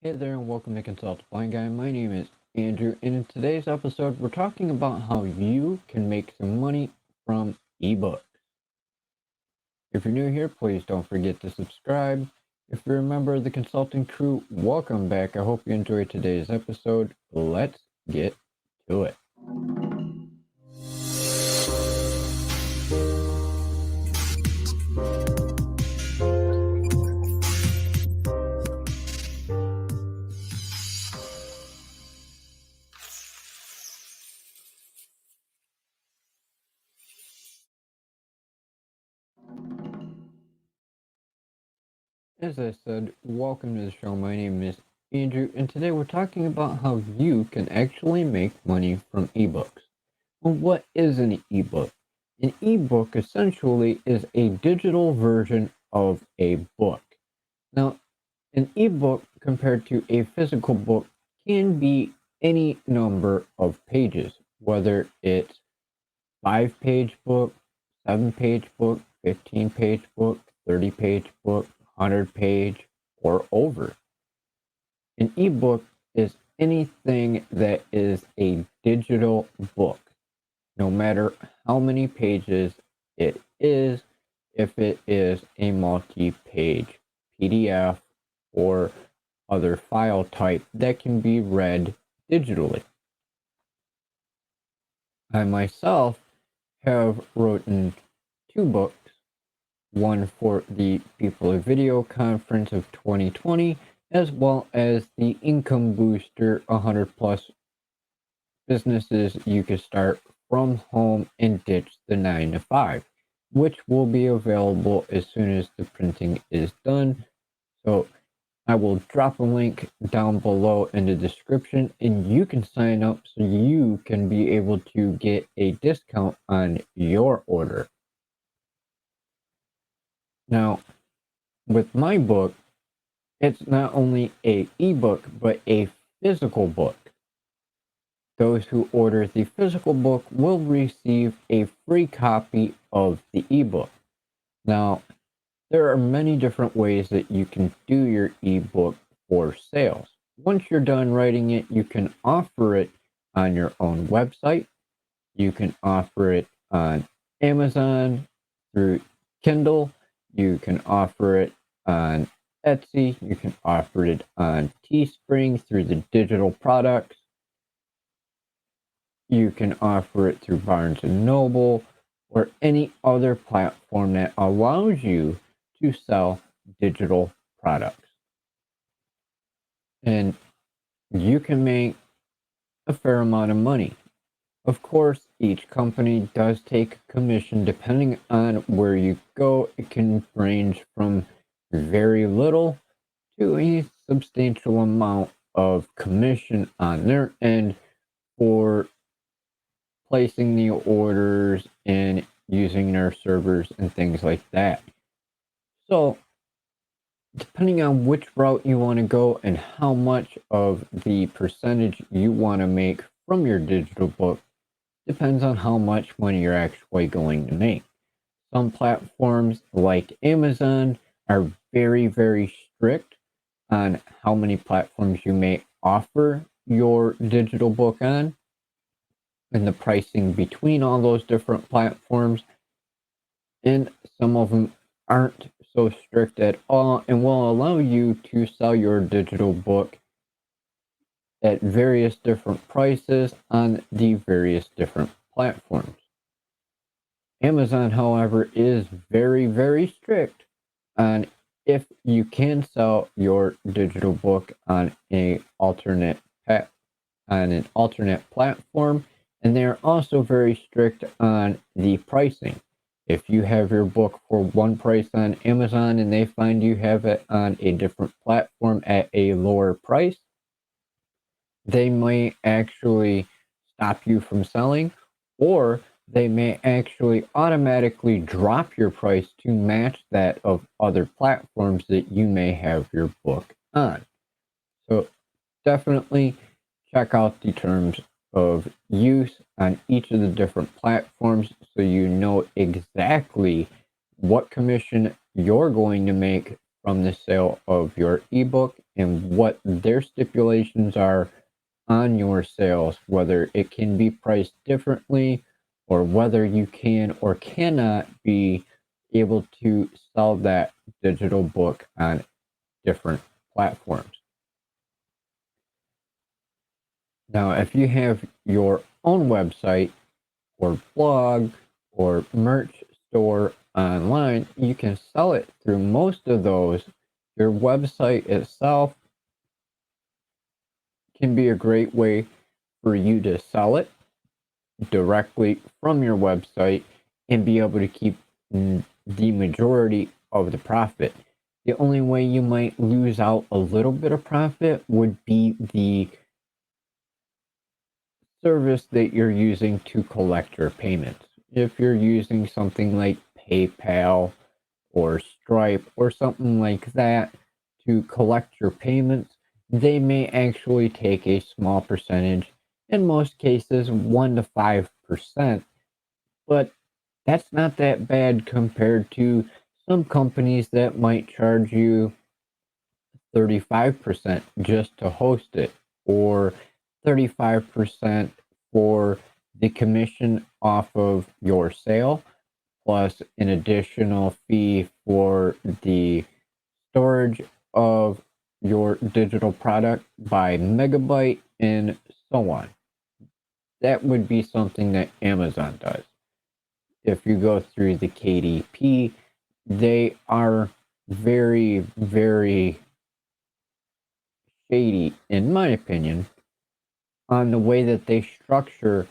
Hey there and welcome to Consult the Blind Guy. My name is Andrew and in today's episode we're talking about how you can make some money from ebooks. If you're new here, please don't forget to subscribe. If you're a member of the consulting crew, welcome back. I hope you enjoyed today's episode. Let's get to it. As I said, welcome to the show. My name is Andrew and today we're talking about how you can actually make money from ebooks. Well, what is an ebook? An ebook essentially is a digital version of a book. Now, an ebook compared to a physical book can be any number of pages, whether it's 5-page book, 7-page book, 15-page book, 30-page book, 100-page, or over. An ebook is anything that is a digital book, no matter how many pages it is, if it is a multi-page PDF or other file type that can be read digitally. I myself have written 2 books, one for the People of Video Conference of 2020, as well as the Income Booster 100 plus businesses you can start from home and ditch the 9 to 5, which will be available as soon as the printing is done. So I will drop a link down below in the description and you can sign up so you can be able to get a discount on your order. Now, with my book, it's not only an ebook, but a physical book. Those who order the physical book will receive a free copy of the ebook. Now, there are many different ways that you can do your ebook for sales. Once you're done writing it, you can offer it on your own website. You can offer it on Amazon through Kindle. You can offer it on Etsy. You can offer it on Teespring through the digital products. You can offer it through Barnes & Noble or any other platform that allows you to sell digital products. And you can make a fair amount of money. Of course, each company does take a commission depending on where you go. It can range from very little to a substantial amount of commission on their end for placing the orders and using their servers and things like that. So, depending on which route you want to go and how much of the percentage you want to make from your digital book depends on how much money you're actually going to make. Some platforms like Amazon are very, very strict on how many platforms you may offer your digital book on and the pricing between all those different platforms. And some of them aren't so strict at all and will allow you to sell your digital book at various different prices on the various different platforms. Amazon, however, is very, very strict on if you can sell your digital book on an alternate platform, and they're also very strict on the pricing. If you have your book for one price on Amazon and they find you have it on a different platform at a lower price, they may actually stop you from selling, or they may actually automatically drop your price to match that of other platforms that you may have your book on. So definitely check out the terms of use on each of the different platforms so you know exactly what commission you're going to make from the sale of your ebook and what their stipulations are on your sales, whether it can be priced differently or whether you can or cannot be able to sell that digital book on different platforms. Now, if you have your own website or blog or merch store online, you can sell it through most of those. Your website itself can be a great way for you to sell it directly from your website and be able to keep the majority of the profit. The only way you might lose out a little bit of profit would be the service that you're using to collect your payments. If you're using something like PayPal or Stripe or something like that to collect your payments, they may actually take a small percentage, in most cases 1 to 5%, but that's not that bad compared to some companies that might charge you 35% just to host it, or 35% for the commission off of your sale, plus an additional fee for the storage of your digital product by megabyte, and so on. That would be something that Amazon does. If you go through the KDP, they are very, very shady, in my opinion, on the way that they structure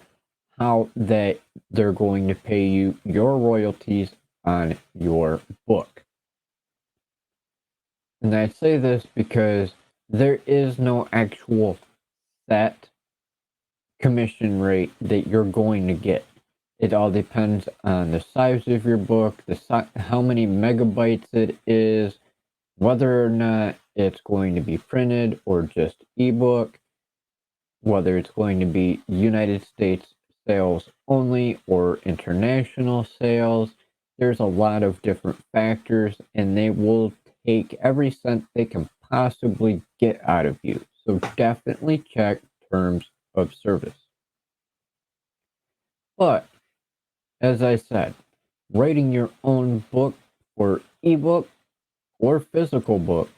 how that they're going to pay you your royalties on your book. And I say this because there is no actual set commission rate that you're going to get. It all depends on the size of your book, how many megabytes it is, whether or not it's going to be printed or just ebook, whether it's going to be United States sales only or international sales. There's a lot of different factors, and they will take every cent they can possibly get out of you. So definitely check terms of service. But as I said, writing your own book or ebook or physical book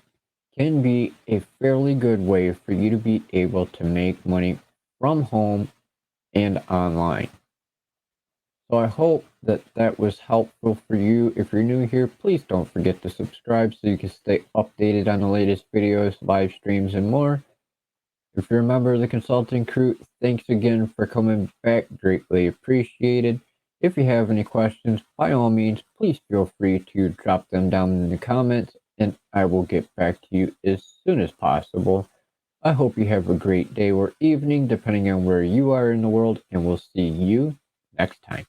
can be a fairly good way for you to be able to make money from home and online. So I hope that that was helpful for you. If you're new here, please don't forget to subscribe so you can stay updated on the latest videos, live streams, and more. If you're a member of the consulting crew, thanks again for coming back. Greatly appreciated. If you have any questions, by all means, please feel free to drop them down in the comments, and I will get back to you as soon as possible. I hope you have a great day or evening, depending on where you are in the world, and we'll see you next time.